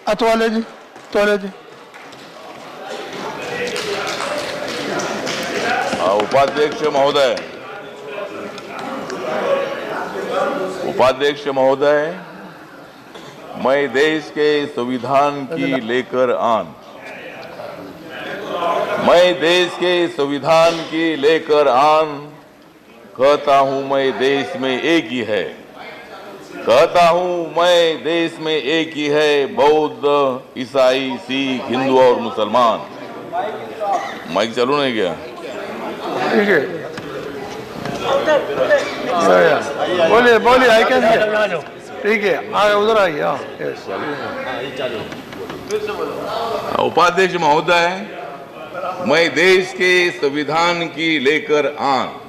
अतवाले जी, तोले जी। उपाध्यक्ष महोदय, मैं देश के संविधान की लेकर आन कहता हूं मैं देश में एक ही है, बौद्ध, ईसाई, सिख, हिंदू और मुसलमान। माइक चालू नहीं क्या? ठीक है, बोलिए बोलिए, आई कैन। ठीक है, उधर आइए। उपाध्यक्ष महोदय, मैं देश के संविधान की लेकर आन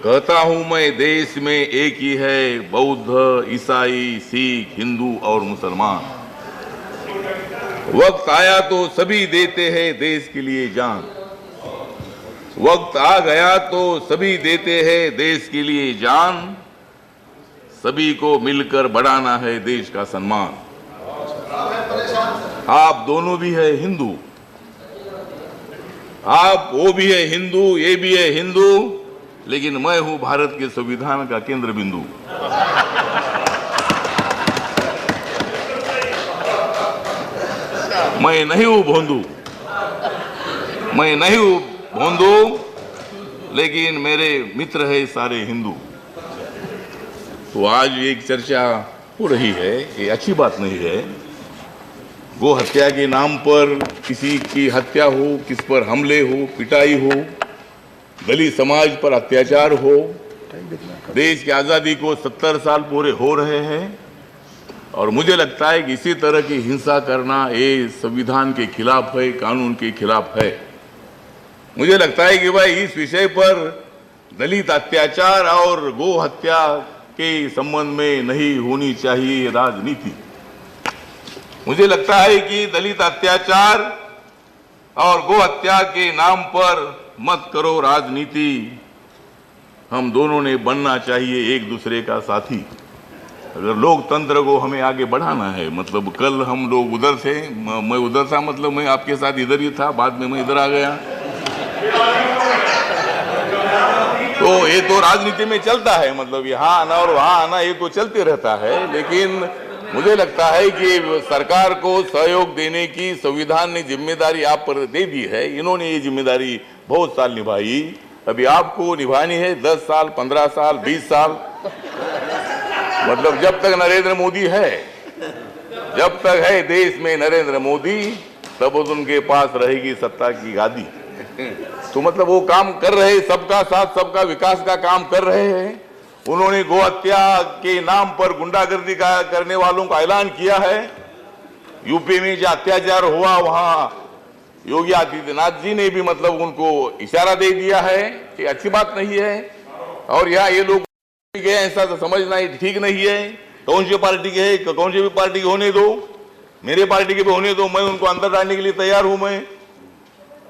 कहता हूं मैं देश में एक ही है, बौद्ध, ईसाई, सिख, हिंदू और मुसलमान। वक्त आया तो सभी देते हैं देश के लिए जान, वक्त आ गया तो सभी देते हैं देश के लिए जान, सभी को मिलकर बढ़ाना है देश का सम्मान। आप दोनों भी है हिंदू, आप वो भी है हिंदू, ये भी है हिंदू, लेकिन मैं हूं भारत के संविधान का केंद्र बिंदु। मैं नहीं हूं भोंदू, लेकिन मेरे मित्र है सारे हिंदू। तो आज एक चर्चा हो रही है, ये अच्छी बात नहीं है। गो हत्या के नाम पर किसी की हत्या हो, किस पर हमले हो, पिटाई हो, दलित समाज पर अत्याचार हो। देश की आजादी को 70 साल पूरे हो रहे हैं और मुझे लगता है कि इसी तरह की हिंसा करना ये संविधान के खिलाफ है, कानून के खिलाफ है। मुझे लगता है कि भाई इस विषय पर दलित अत्याचार और गो हत्या के संबंध में नहीं होनी चाहिए राजनीति। मुझे लगता है कि दलित अत्याचार और गो हत्या के नाम पर मत करो राजनीति। हम दोनों ने बनना चाहिए एक दूसरे का साथी। अगर लोकतंत्र को हमें आगे बढ़ाना है, मतलब कल हम लोग उधर थे, मैं उधर था, मतलब मैं आपके साथ इधर ही था, बाद में मैं इधर आ गया। तो ये तो राजनीति में चलता है, मतलब यहाँ आना और वहाँ आना ये तो चलते रहता है। लेकिन मुझे लगता है कि सरकार को सहयोग देने की संविधान ने जिम्मेदारी आप पर दे दी है। इन्होंने ये जिम्मेदारी बहुत साल निभाई, अभी आपको निभानी है 10 साल, 15 साल, 20 साल। मतलब जब तक नरेंद्र मोदी है, जब तक है देश में नरेंद्र मोदी, तब उनके पास रहेगी सत्ता की गादी। तो मतलब वो काम कर रहे, सबका साथ सबका विकास का काम कर रहे हैं। उन्होंने गो हत्या के नाम पर गुंडागर्दी का करने वालों का ऐलान किया है। यूपी में जो अत्याचार हुआ, वहां योगी आदित्यनाथ जी ने भी मतलब उनको इशारा दे दिया है कि अच्छी बात नहीं है। और यहाँ ये लोग गए, ऐसा तो समझना ही ठीक नहीं है। कौन सी पार्टी के है, कौन सी भी पार्टी के होने दो, मेरे पार्टी के भी होने दो, मैं उनको अंदर डालने के लिए तैयार हूं। मैं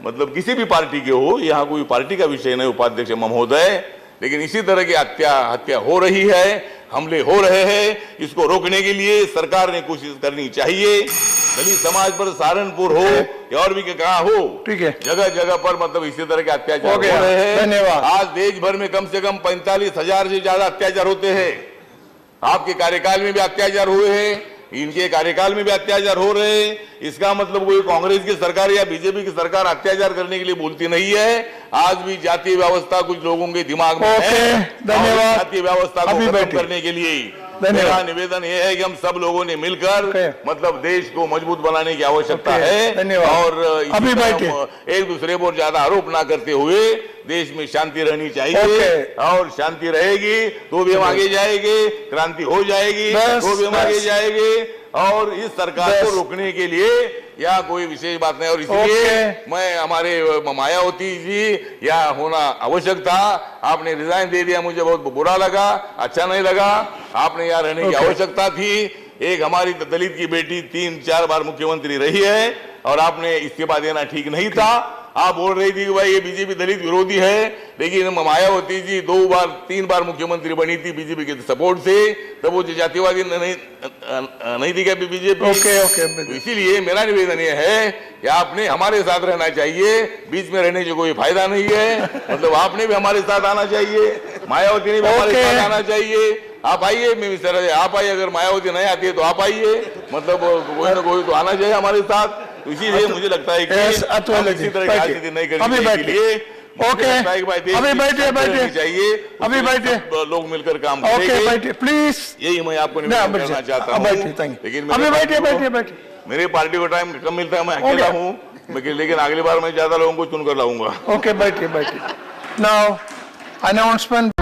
मतलब किसी भी पार्टी के हो, यहाँ कोई पार्टी का विषय नहीं उपाध्यक्ष महोदय, लेकिन इसी तरह की हत्या हो रही है, हमले हो रहे हैं। इसको रोकने के लिए सरकार ने कोशिश करनी चाहिए। दलित समाज पर सहारनपुर हो या और भी कहा हो, ठीक है, जगह जगह पर मतलब इसी तरह के अत्याचार हो रहे हैं। धन्यवाद। आज देश भर में कम से कम 45,000 से ज्यादा अत्याचार होते हैं। आपके कार्यकाल में भी अत्याचार हुए हैं, इनके कार्यकाल में भी अत्याचार हो रहे हैं। इसका मतलब कोई कांग्रेस की सरकार या बीजेपी की सरकार अत्याचार करने के लिए बोलती नहीं है। आज भी जातीय व्यवस्था कुछ लोगों के दिमाग में है। धन्यवाद। जातीय व्यवस्था को खत्म करने के लिए मेरा निवेदन यह है कि हम सब लोगों ने मिलकर मतलब देश को मजबूत बनाने की आवश्यकता है। और एक दूसरे पर ज्यादा आरोप ना करते हुए देश में शांति रहनी चाहिए। और शांति रहेगी तो भी हम आगे जाएंगे, क्रांति हो जाएगी तो भी हम आगे जाएंगे। और इस सरकार को रोकने के लिए यहाँ कोई विशेष बात नहीं। और इसलिए मैं हमारे मायावती जी यहाँ होना आवश्यक था। आपने रिजाइन दे दिया, मुझे बहुत बुरा लगा, अच्छा नहीं लगा। आपने यहाँ रहने की आवश्यकता थी। एक हमारी दलित की बेटी 3-4 बार मुख्यमंत्री रही है और आपने इस्तीफा देना ठीक नहीं था। आप बोल रही थी कि भाई ये बीजेपी दलित विरोधी है, लेकिन मायावती जी 3 बार मुख्यमंत्री बनी थी बीजेपी के सपोर्ट से, तब वो जातिवादी नहीं थी क्या बीजेपी? ओके तो इसीलिए मेरा निवेदन ये है कि आपने हमारे साथ रहना चाहिए, बीच में रहने से कोई फायदा नहीं है। मतलब आपने भी हमारे साथ आना चाहिए, मायावती ने भी हमारे साथ आना चाहिए। आप आइए, आप आइए, अगर मायावती नहीं आती है तो आप आइए, मतलब कोई ना कोई तो आना चाहिए हमारे साथ। तो इसीलिए मुझे लगता है कि इसी तरह की राजनीति नहीं करने के लिए अभी बैठिए चाहिए, अभी बैठिए, लोग मिलकर काम ओके करेंगे। बैठिए प्लीज, यही मैं आपको निवेदन करना चाहता हूँ। लेकिन अभी बैठिए मेरे पार्टी को टाइम कम मिलता है, मैं अकेला हूँ, लेकिन अगली बार मैं ज्यादा लोगों को चुनकर लाऊंगा। ओके बैठिए। Now announcement.